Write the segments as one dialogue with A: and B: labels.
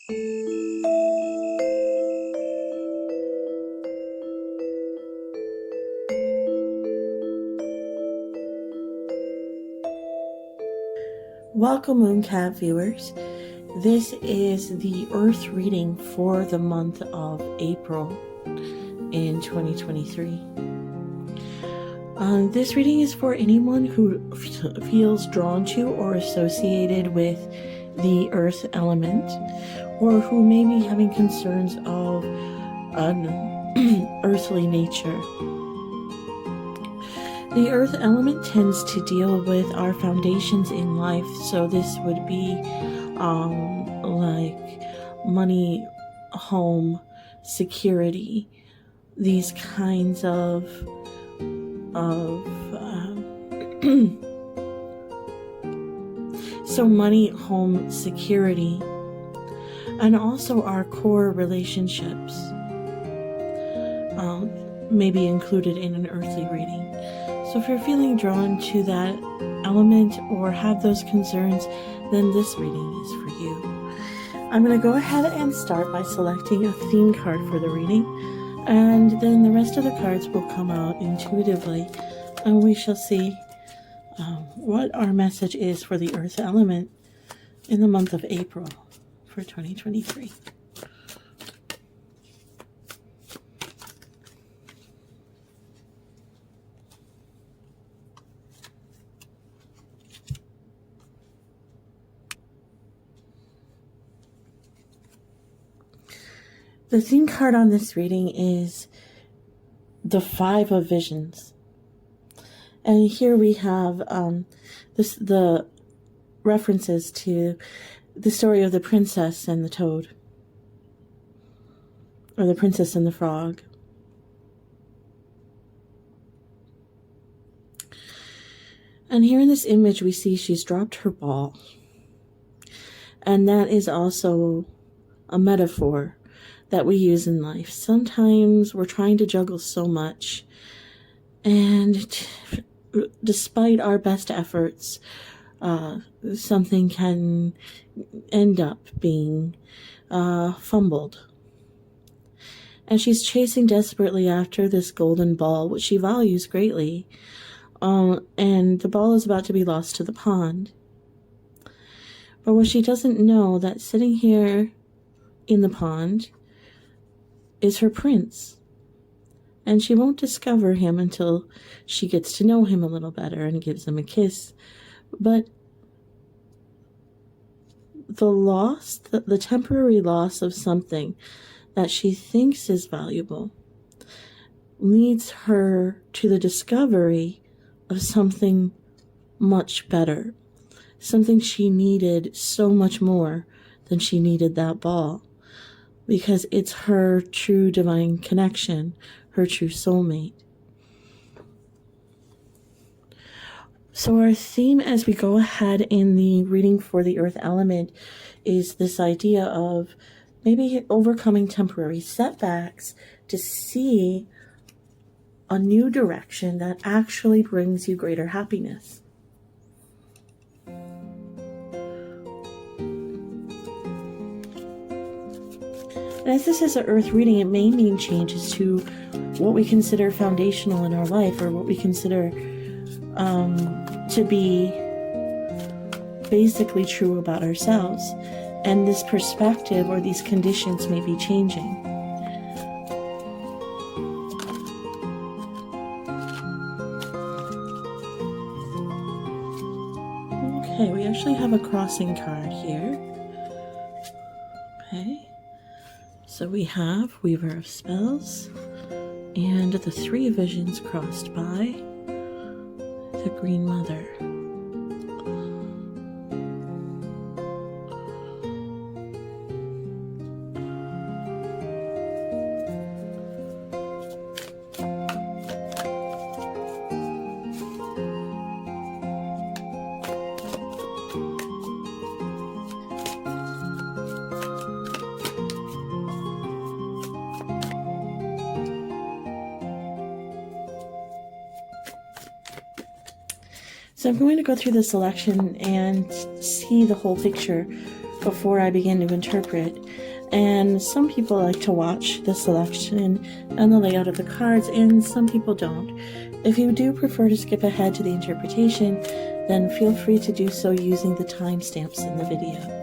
A: Welcome, Mooncat viewers. This is the Earth reading for the month of April in 2023. This reading is for anyone who feels drawn to or associated with the Earth element, or who may be having concerns of an earthly nature. The earth element tends to deal with our foundations in life, so this would be like money, home, security, these kinds of so money, home, security, and also our core relationships may be included in an earthly reading. So if you're feeling drawn to that element or have those concerns, then this reading is for you. I'm going to go ahead and start by selecting a theme card for the reading, and then the rest of the cards will come out intuitively, and we shall see what our message is for the earth element in the month of April for 2023. The theme card on this reading is the Five of Visions. And here we have the references to the story of the princess and the toad, or the princess and the frog. And here in this image we see she's dropped her ball. And that is also a metaphor that we use in life. Sometimes we're trying to juggle so much, and despite our best efforts, something can end up being fumbled. And she's chasing desperately after this golden ball, which she values greatly, and the ball is about to be lost to the pond. But what she doesn't know, that sitting here in the pond is her prince, and she won't discover him until she gets to know him a little better and gives him a kiss. But the temporary loss of something that she thinks is valuable leads her to the discovery of something much better, something she needed so much more than she needed that ball. Because it's her true divine connection, her true soulmate. So our theme as we go ahead in the reading for the earth element is this idea of maybe overcoming temporary setbacks to see a new direction that actually brings you greater happiness. And as this is an earth reading, it may mean changes to what we consider foundational in our life, or what we consider to be basically true about ourselves. And this perspective or these conditions may be changing. Okay, we actually have a crossing card here. Okay. So we have Weaver of Spells and the Three Visions crossed by the Green Mother. So I'm going to go through the selection and see the whole picture before I begin to interpret. And some people like to watch the selection and the layout of the cards, and some people don't. If you do prefer to skip ahead to the interpretation, then feel free to do so using the timestamps in the video.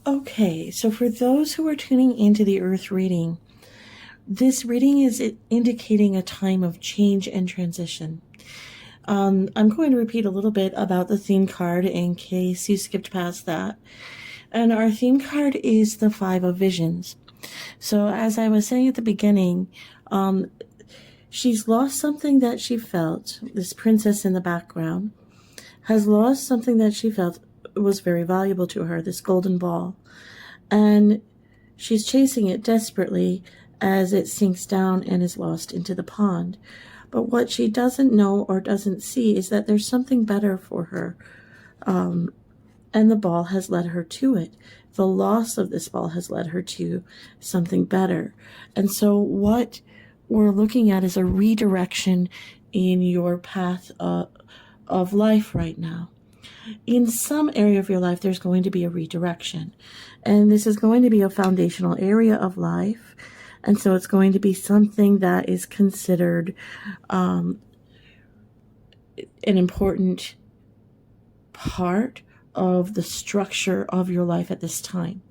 A: Okay, so for those who are tuning into the Earth reading, this reading is indicating a time of change and transition. I'm going to repeat a little bit about the theme card in case you skipped past that. And our theme card is the Five of Visions. So as I was saying at the beginning, she's lost something that she felt. This princess in the background has lost something that she felt was very valuable to her, this golden ball. And she's chasing it desperately as it sinks down and is lost into the pond. But what she doesn't know or doesn't see is that there's something better for her. And the ball has led her to it. The loss of this ball has led her to something better. And so what we're looking at is a redirection in your path of life right now. In some area of your life, there's going to be a redirection. And this is going to be a foundational area of life. And so it's going to be something that is considered an important part of the structure of your life at this time.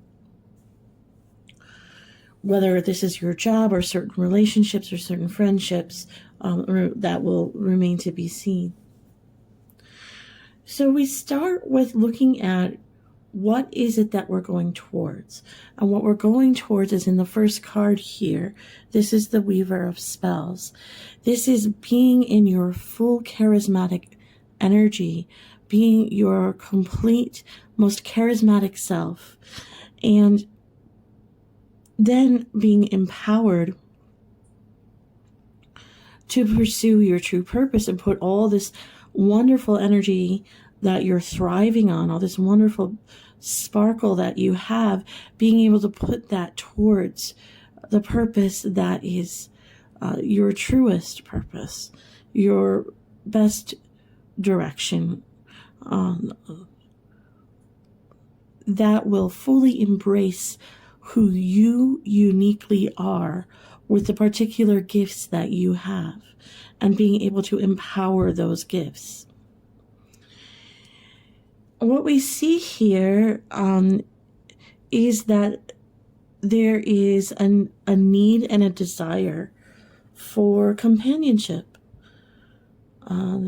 A: Whether this is your job or certain relationships or certain friendships, that will remain to be seen. So we start with looking at what is it that we're going towards. And what we're going towards is in the first card here. This is the Weaver of Spells. This is being in your full charismatic energy, being your complete, most charismatic self, and then being empowered to pursue your true purpose and put all this wonderful energy that you're thriving on, all this wonderful sparkle that you have, being able to put that towards the purpose that is your truest purpose, your best direction, that will fully embrace who you uniquely are with the particular gifts that you have, and being able to empower those gifts. What we see here is that there is a need and a desire for companionship,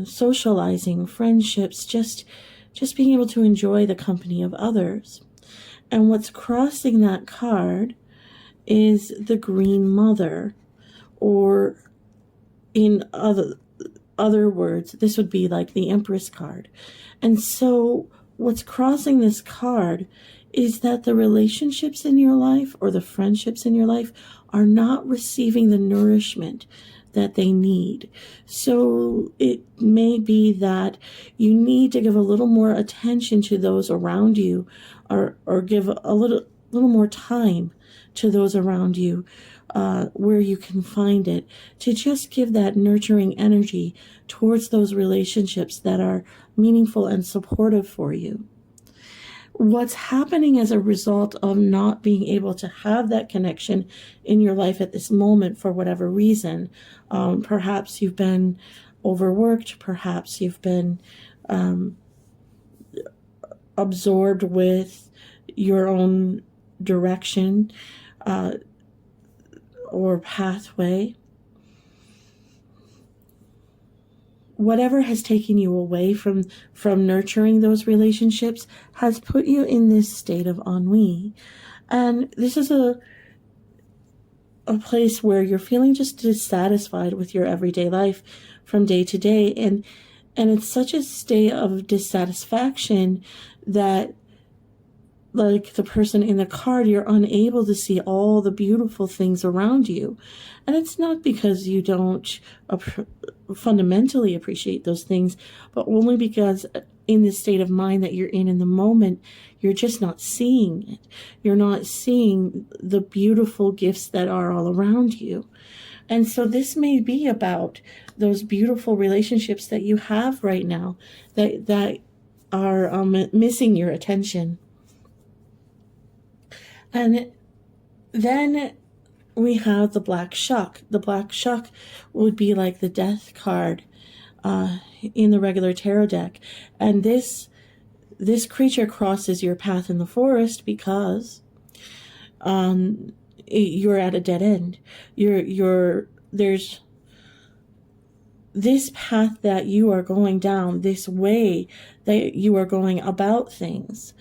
A: socializing, friendships, just being able to enjoy the company of others. And what's crossing that card is the Green Mother, or in other words, this would be like the Empress card. And so what's crossing this card is that the relationships in your life, or the friendships in your life, are not receiving the nourishment that they need. So it may be that you need to give a little more attention to those around you, or give a little more time to those around you, where you can find it, to just give that nurturing energy towards those relationships that are meaningful and supportive for you. What's happening as a result of not being able to have that connection in your life at this moment, for whatever reason, perhaps you've been overworked, perhaps you've been absorbed with your own direction or pathway. Whatever has taken you away from nurturing those relationships has put you in this state of ennui. And this is a place where you're feeling just dissatisfied with your everyday life from day to day. And it's such a state of dissatisfaction that, like the person in the card, you're unable to see all the beautiful things around you. And it's not because you don't fundamentally appreciate those things, but only because in the state of mind that you're in the moment, you're just not seeing it. You're not seeing the beautiful gifts that are all around you. And so this may be about those beautiful relationships that you have right now that are missing your attention. And then we have the Black Shuck. The Black Shuck would be like the Death card in the regular tarot deck. And this creature crosses your path in the forest because you're at a dead end. There's this path that you are going down, this way that you are going about things.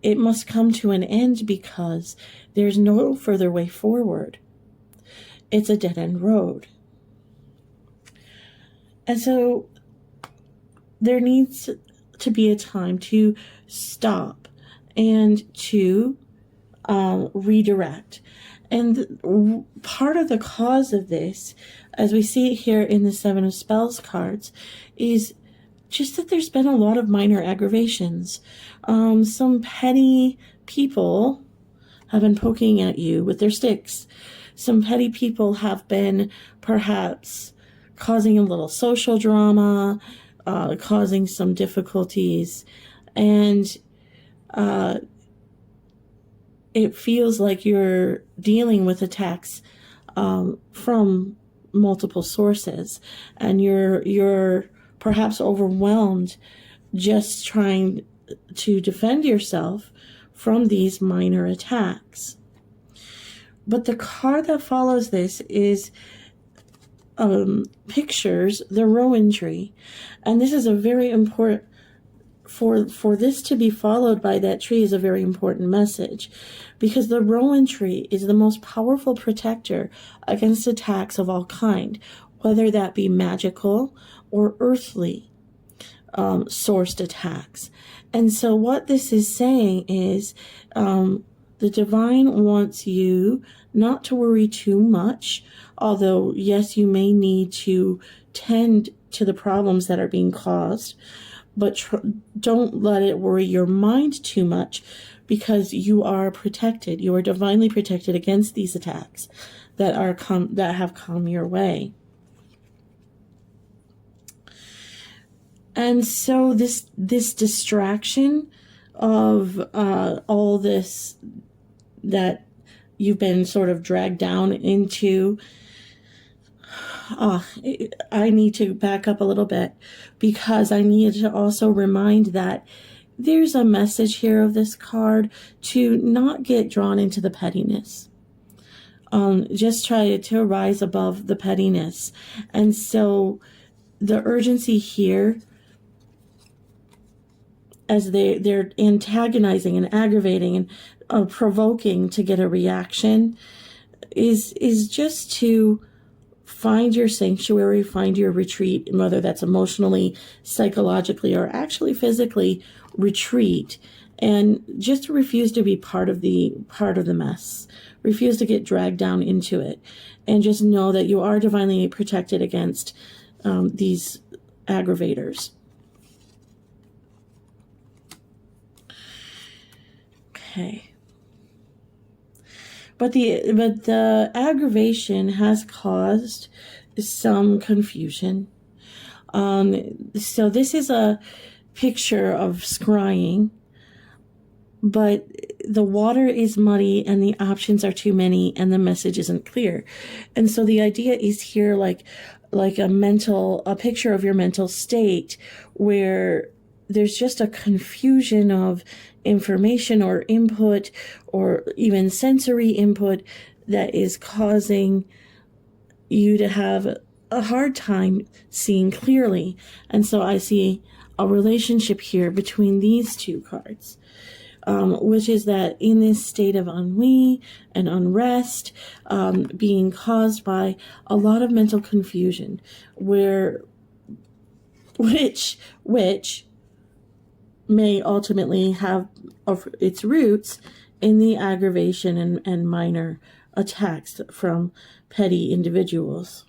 A: It must come to an end because there's no further way forward. It's a dead-end road. And so there needs to be a time to stop and to redirect. And part of the cause of this, as we see it here in the Seven of Spells cards, is just that there's been a lot of minor aggravations. Some petty people have been poking at you with their sticks. Some petty people have been perhaps causing a little social drama, causing some difficulties, and it feels like you're dealing with attacks from multiple sources, and you're perhaps overwhelmed just trying to defend yourself from these minor attacks. But the card that follows this is pictures the rowan tree, and this is a very important, for this to be followed by that tree is a very important message, because the rowan tree is the most powerful protector against attacks of all kind, whether that be magical or earthly sourced attacks. And so what this is saying is the divine wants you not to worry too much, although yes, you may need to tend to the problems that are being caused, but don't let it worry your mind too much, because you are protected. You are divinely protected against these attacks that have come your way. And so this distraction of all this that you've been sort of dragged down into, I need to back up a little bit, because I need to also remind that there's a message here of this card to not get drawn into the pettiness. Just try to rise above the pettiness. And so the urgency here, as they're antagonizing and aggravating and provoking to get a reaction, is just to find your sanctuary, find your retreat, whether that's emotionally, psychologically, or actually physically retreat, and just refuse to be part of the mess. Refuse to get dragged down into it, and just know that you are divinely protected against these aggravators. Okay. But the aggravation has caused some confusion. So this is a picture of scrying, but the water is muddy and the options are too many and the message isn't clear. And so the idea is here like a picture of your mental state, where there's just a confusion of information or input, or even sensory input, that is causing you to have a hard time seeing clearly. And so I see a relationship here between these two cards, which is that in this state of ennui and unrest, being caused by a lot of mental confusion, which may ultimately have its roots in the aggravation and minor attacks from petty individuals.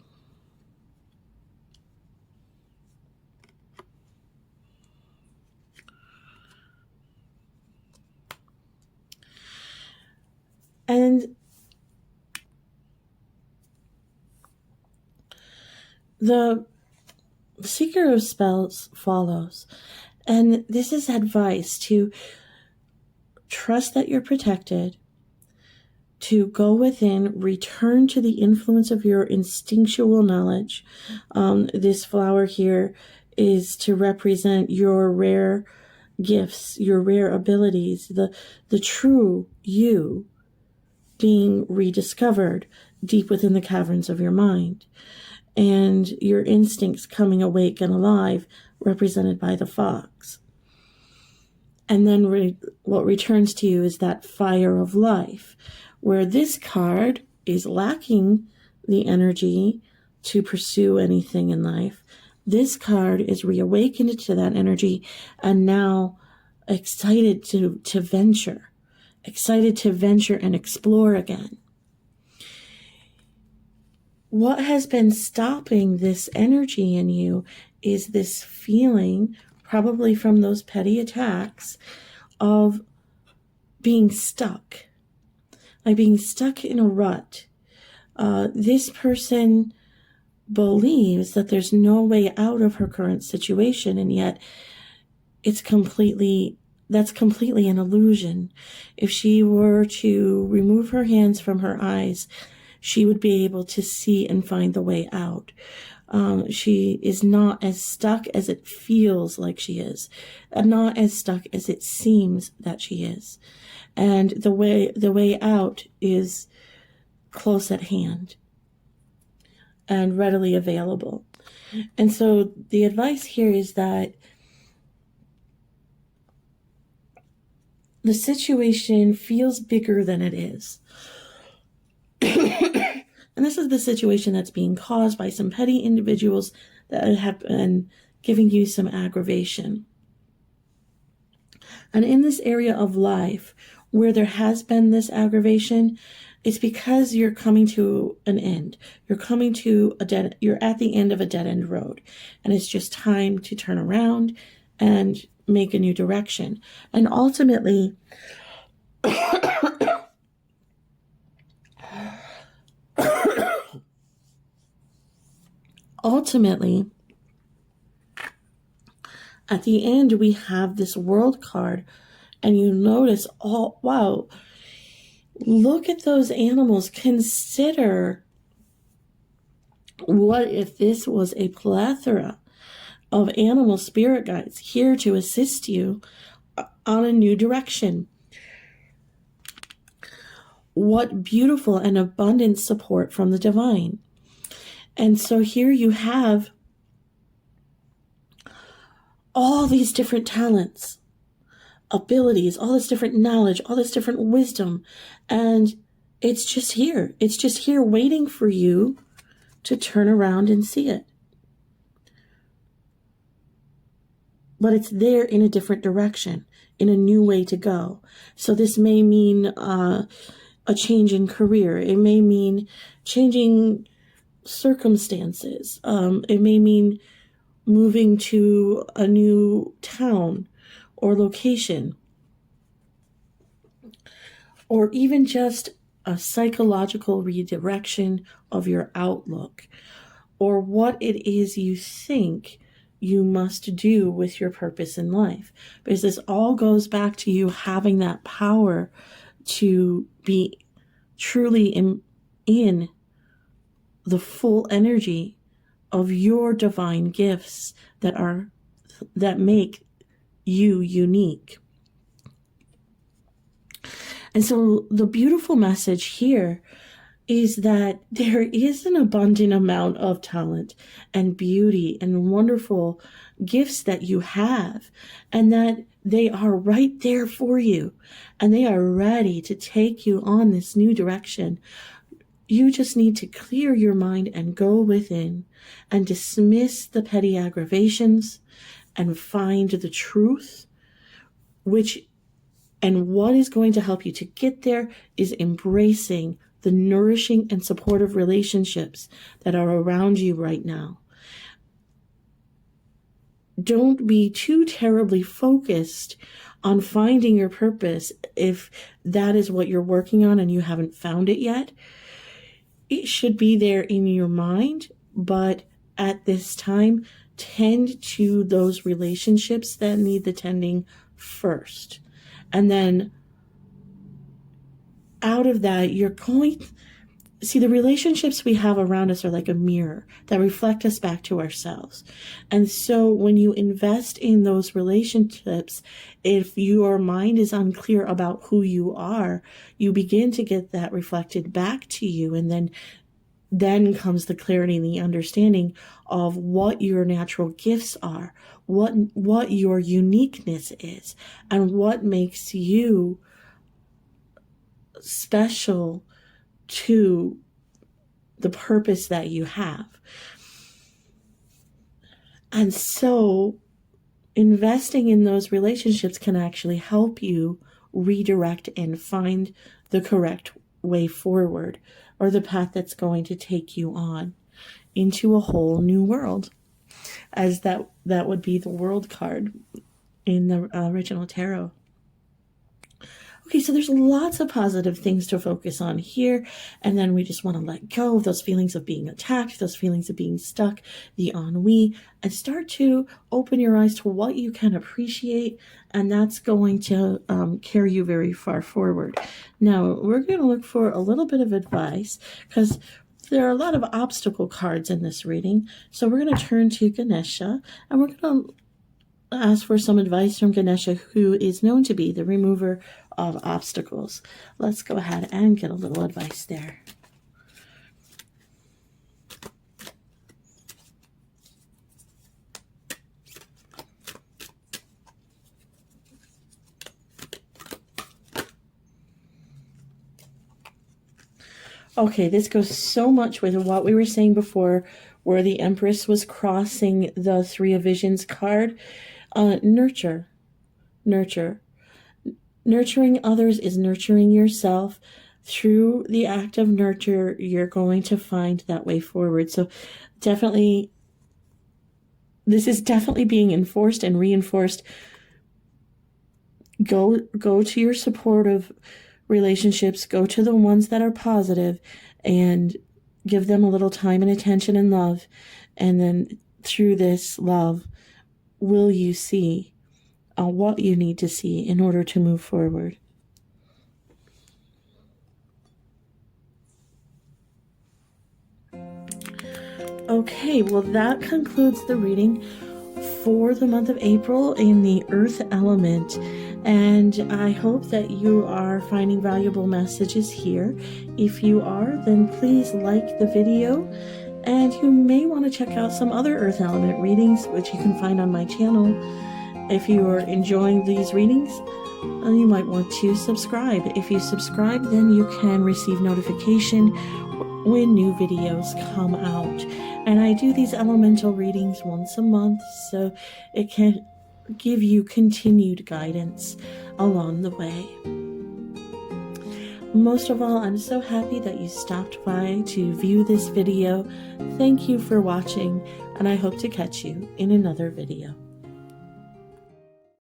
A: And the Seeker of Spells follows. And this is advice to trust that you're protected, to go within, return to the influence of your instinctual knowledge. This flower here is to represent your rare gifts, your rare abilities, the true you being rediscovered deep within the caverns of your mind, and your instincts coming awake and alive, represented by the fox. And then what returns to you is that fire of life, where this card is lacking the energy to pursue anything in life. This card is reawakened to that energy and now excited to venture and explore again. What has been stopping this energy in you is this feeling, probably from those petty attacks, of being stuck, like being stuck in a rut. This person believes that there's no way out of her current situation, and yet that's completely an illusion. If she were to remove her hands from her eyes, she would be able to see and find the way out. She is not as stuck as it feels like she is, and not as stuck as it seems that she is. And the way out is close at hand and readily available. And so the advice here is that the situation feels bigger than it is. And this is the situation that's being caused by some petty individuals that have been giving you some aggravation. And in this area of life where there has been this aggravation, It's because you're coming to an end. You're at the end of a dead-end road. And it's just time to turn around and make a new direction. And ultimately, at the end, we have this world card, and you notice, oh, wow, look at those animals. Consider, what if this was a plethora of animal spirit guides here to assist you on a new direction? What beautiful and abundant support from the divine. And so here you have all these different talents, abilities, all this different knowledge, all this different wisdom. And it's just here. It's just here waiting for you to turn around and see it. But it's there in a different direction, in a new way to go. So this may mean a change in career. It may mean changing circumstances. It may mean moving to a new town or location, or even just a psychological redirection of your outlook, or what it is you think you must do with your purpose in life. Because this all goes back to you having that power to be truly in the full energy of your divine gifts that make you unique. And so the beautiful message here is that there is an abundant amount of talent and beauty and wonderful gifts that you have, and that they are right there for you, and they are ready to take you on this new direction. You just need to clear your mind and go within and dismiss the petty aggravations and find the truth, and what is going to help you to get there is embracing the nourishing and supportive relationships that are around you right now. Don't be too terribly focused on finding your purpose if that is what you're working on and you haven't found it yet. It should be there in your mind, but at this time, tend to those relationships that need the tending first. And then out of that, see, the relationships we have around us are like a mirror that reflect us back to ourselves. And so when you invest in those relationships, if your mind is unclear about who you are, you begin to get that reflected back to you. And then comes the clarity and the understanding of what your natural gifts are, what your uniqueness is, and what makes you special to the purpose that you have. And so investing in those relationships can actually help you redirect and find the correct way forward, or the path that's going to take you on into a whole new world, as that would be the world card in the original tarot. Okay, so there's lots of positive things to focus on here, and then we just want to let go of those feelings of being attacked, those feelings of being stuck, the ennui, and start to open your eyes to what you can appreciate, and that's going to carry you very far forward. Now, we're going to look for a little bit of advice, because there are a lot of obstacle cards in this reading, so we're going to turn to Ganesha, and we're going to ask for some advice from Ganesha, who is known to be the remover of obstacles. Let's go ahead and get a little advice there. Okay, this goes so much with what we were saying before, where the Empress was crossing the Three of Visions card. Nurture. Nurturing others is nurturing yourself. through the act of nurture, you're going to find that way forward. So definitely, this is definitely being enforced and reinforced. Go to your supportive relationships, go to the ones that are positive, and give them a little time and attention and love. And then through this love, will you see what you need to see in order to move forward. Okay, well, that concludes the reading for the month of April in the Earth element. And I hope that you are finding valuable messages here. If you are, then please like the video. And you may want to check out some other Earth element readings, which you can find on my channel. If you are enjoying these readings, you might want to subscribe. If you subscribe, then you can receive notification when new videos come out. And I do these elemental readings once a month, so it can give you continued guidance along the way. Most of all, I'm so happy that you stopped by to view this video. Thank you for watching, and I hope to catch you in another video.